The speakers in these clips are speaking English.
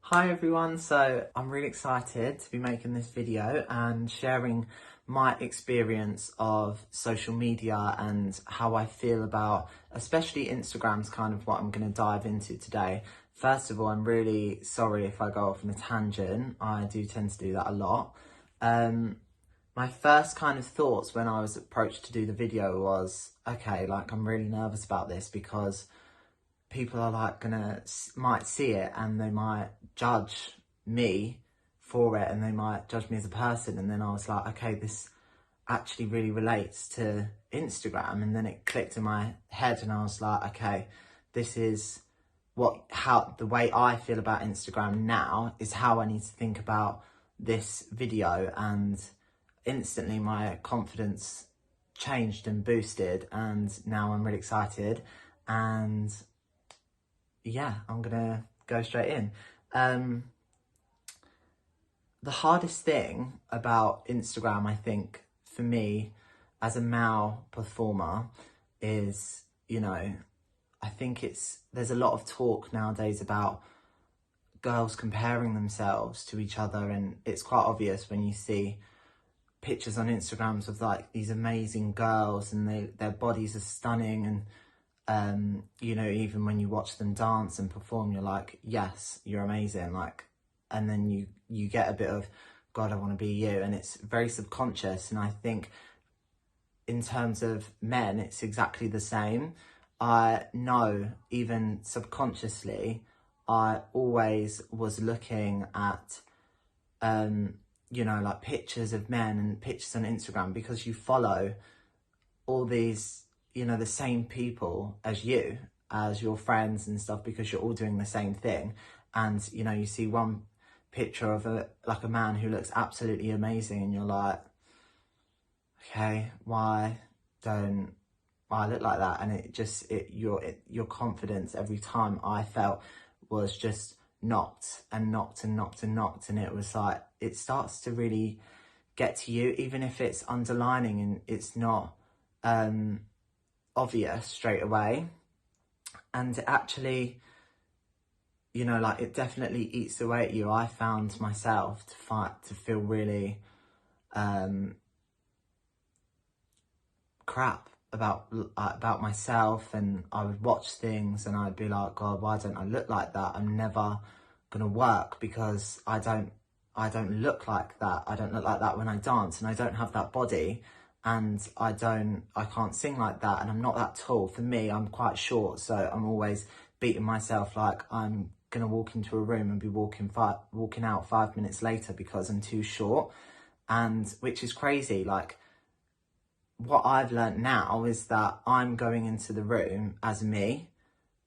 Hi everyone, so I'm really excited to be making this video and sharing my experience of social media and how I feel about, especially Instagram's kind of what I'm going to dive into today. First of all, I'm really sorry if I go off on a tangent. I do tend to do that a lot. My first kind of thoughts when I was approached to do the video was, okay, like I'm really nervous about this because people are like might see it and they might judge me for it and they might judge me as a person. And then I was like, okay, this actually really relates to Instagram. And then it clicked in my head and I was like, okay, this is how the way I feel about Instagram now is how I need to think about this video. And instantly my confidence changed and boosted, and now I'm really excited. And yeah, I'm gonna go straight in. The hardest thing about Instagram, I think, for me as a male performer is, I think there's a lot of talk nowadays about girls comparing themselves to each other, and it's quite obvious when you see pictures on Instagrams of like these amazing girls and their bodies are stunning, and even when you watch them dance and perform, you're like, yes, you're amazing. Like, and then you get a bit of, God, I want to be you. And it's very subconscious. And I think in terms of men, it's exactly the same. I know, even subconsciously, I always was looking at, like pictures of men and pictures on Instagram, because you follow all these, the same people as you, as your friends and stuff, because you're all doing the same thing. And, you see one picture of a man who looks absolutely amazing and you're like, okay, why don't I look like that? And your confidence every time, I felt, was just knocked and knocked and knocked and knocked. And it was like, it starts to really get to you, even if it's underlining and it's not obvious straight away. And actually, it definitely eats away at you. I found myself to feel really crap about myself, and I would watch things and I'd be like, God, why don't I look like that? I'm never gonna work because I don't look like that. I don't look like that when I dance, and I don't have that body, and I can't sing like that, and I'm not that tall. For me, I'm quite short, so I'm always beating myself like I'm gonna walk into a room and be walking out 5 minutes later because I'm too short. And which is crazy. Like, what I've learned now is that I'm going into the room as me,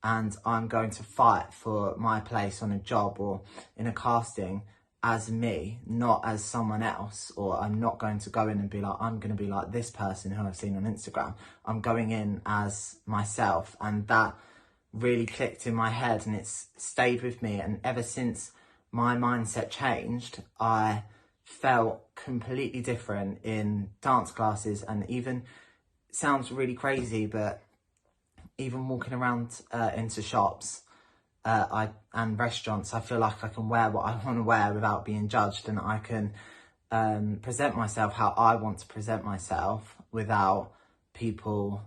and I'm going to fight for my place on a job or in a casting as me, not as someone else. Or I'm not going to go in and be like, I'm going to be like this person who I've seen on Instagram. I'm going in as myself. And that really clicked in my head, and it's stayed with me. And ever since my mindset changed, I felt completely different in dance classes. And even, sounds really crazy, but even walking around into shops and restaurants, I feel like I can wear what I want to wear without being judged, and I can present myself how I want to present myself without people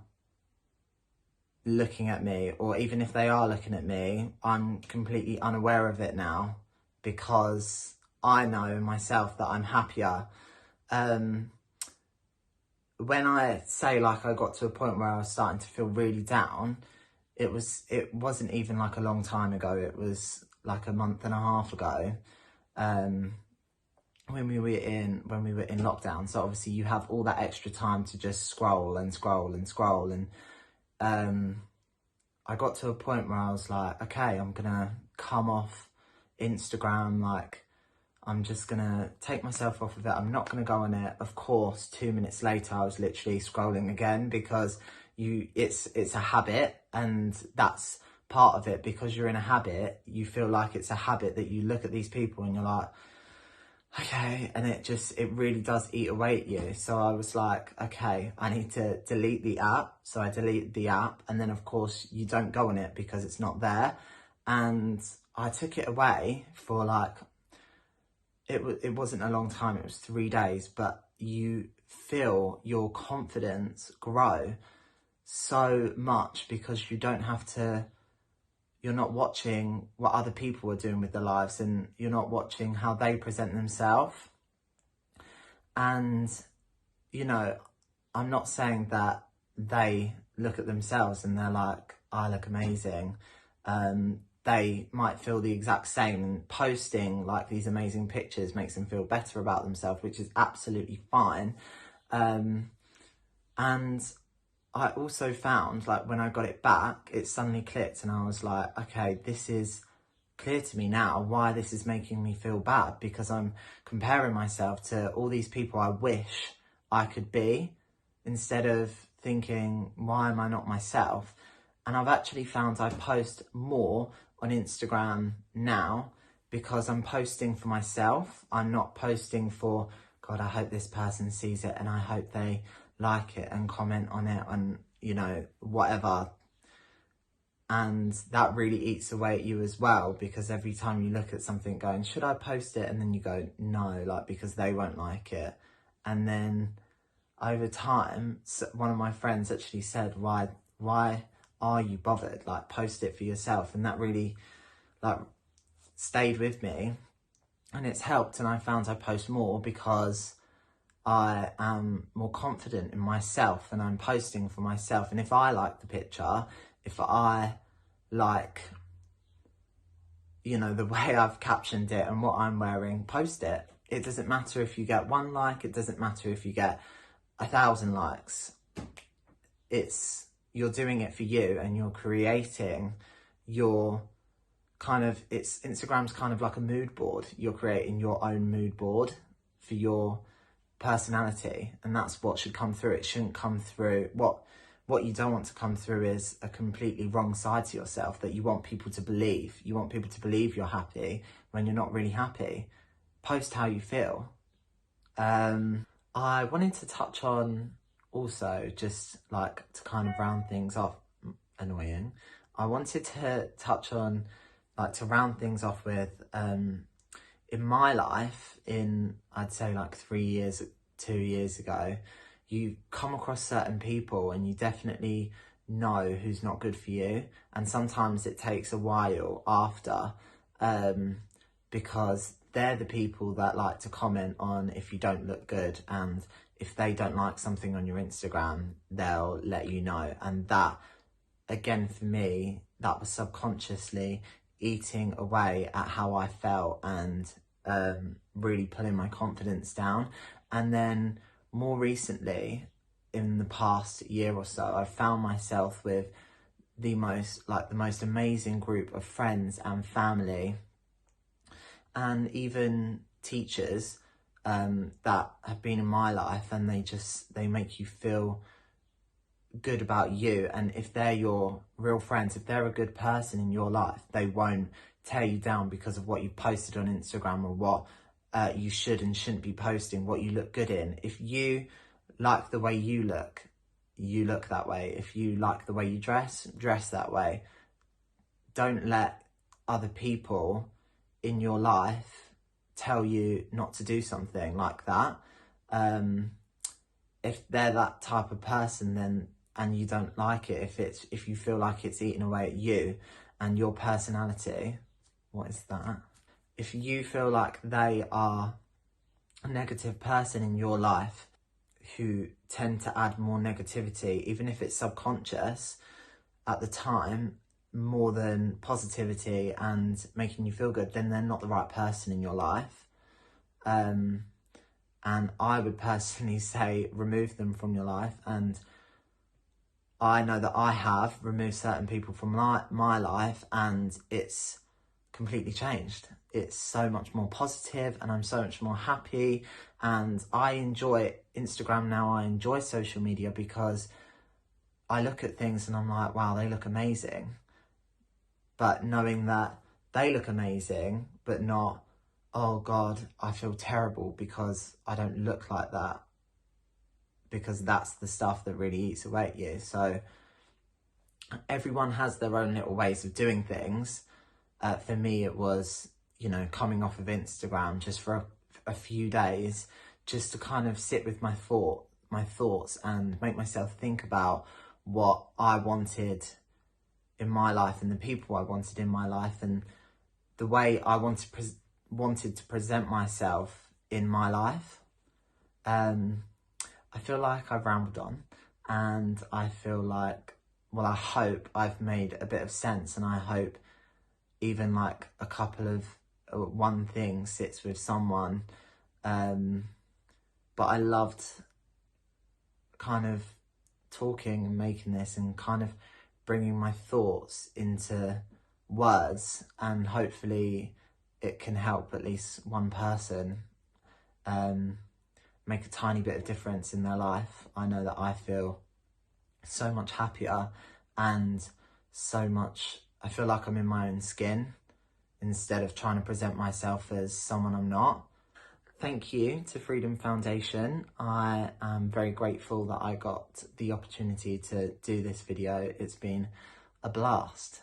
looking at me. Or even if they are looking at me, I'm completely unaware of it now, because I know myself that I'm happier. When I say like I got to a point where I was starting to feel really down, it wasn't even like a long time ago. It was like a month and a half ago, when we were in lockdown. So obviously you have all that extra time to just scroll and scroll and scroll. And I got to a point where I was like, okay, I'm gonna come off Instagram. Like, I'm just gonna take myself off of it. I'm not gonna go on it. Of course, 2 minutes later, I was literally scrolling again, because it's a habit, and that's part of it. Because you're in a habit, you feel like it's a habit that you look at these people and you're like, okay, and it really does eat away at you. So I was like, okay, I need to delete the app. So I deleted the app, and then of course you don't go on it because it's not there. And I took it away for like, it wasn't a long time, it was 3 days, but you feel your confidence grow so much because you don't have to, you're not watching what other people are doing with their lives, and you're not watching how they present themselves. And, you know, I'm not saying that they look at themselves and they're like, I look amazing. They might feel the exact same, and posting like these amazing pictures makes them feel better about themselves, which is absolutely fine. And I also found, like, when I got it back, it suddenly clicked, and I was like, okay, this is clear to me now why this is making me feel bad, because I'm comparing myself to all these people I wish I could be, instead of thinking, why am I not myself? And I've actually found I post more on Instagram now because I'm posting for myself. I'm not posting for, God, I hope this person sees it and I hope they like it and comment on it and, you know, whatever. And that really eats away at you as well, because every time you look at something going, should I post it? And then you go, no, like, because they won't like it. And then over time, one of my friends actually said, why are you bothered? Like, post it for yourself. And that really, like, stayed with me, and it's helped. And I found I post more because I am more confident in myself, and I'm posting for myself. And if I like the picture, if I like, you know, the way I've captioned it and what I'm wearing, post it. It doesn't matter if you get 1 like, it doesn't matter if you get 1,000 likes. You're doing it for you, and you're creating your kind of, Instagram's kind of like a mood board. You're creating your own mood board for your personality, and that's what should come through. It shouldn't come through, what you don't want to come through is a completely wrong side to yourself that you want people to believe. You want people to believe you're happy when you're not really happy. Post how you feel. I wanted to touch on also, just like to kind of round things off, annoying. I wanted to touch on, like, to round things off with, in my life, I'd say like 2 years ago, you come across certain people and you definitely know who's not good for you. And sometimes it takes a while after, because they're the people that like to comment on if you don't look good, and if they don't like something on your Instagram, they'll let you know. And that, again, for me, that was subconsciously eating away at how I felt, and really pulling my confidence down. And then more recently, in the past year or so, I've found myself with the most amazing group of friends and family, and even teachers that have been in my life, and they make you feel good about you. And if they're your real friends, if they're a good person in your life, they won't tear you down because of what you posted on Instagram, or what you should and shouldn't be posting, what you look good in. If you like the way you look that way. If you like the way you dress that way. Don't let other people in your life tell you not to do something like that. If they're that type of person, then, and you don't like it, if you feel like it's eating away at you and your personality, what is that? If you feel like they are a negative person in your life, who tend to add more negativity, even if it's subconscious at the time, more than positivity and making you feel good, then they're not the right person in your life. And I would personally say remove them from your life. And I know that I have removed certain people from my life, and it's completely changed. It's so much more positive, and I'm so much more happy, and I enjoy Instagram now. I enjoy social media because I look at things and I'm like, wow, they look amazing. But knowing that they look amazing, but not, oh God, I feel terrible because I don't look like that, because that's the stuff that really eats away at you. So everyone has their own little ways of doing things. For me, it was, you know, coming off of Instagram just for a few days, just to kind of sit with my thoughts and make myself think about what I wanted in my life and the people I wanted in my life and the way I wanted to present myself in my life. I feel like I've rambled on, and I feel like, well, I hope I've made a bit of sense, and I hope even like a couple of one thing sits with someone. But I loved kind of talking and making this and kind of bringing my thoughts into words, and hopefully it can help at least one person make a tiny bit of difference in their life. I know that I feel so much happier and I feel like I'm in my own skin instead of trying to present myself as someone I'm not. Thank you to Freedom Foundation. I am very grateful that I got the opportunity to do this video. It's been a blast.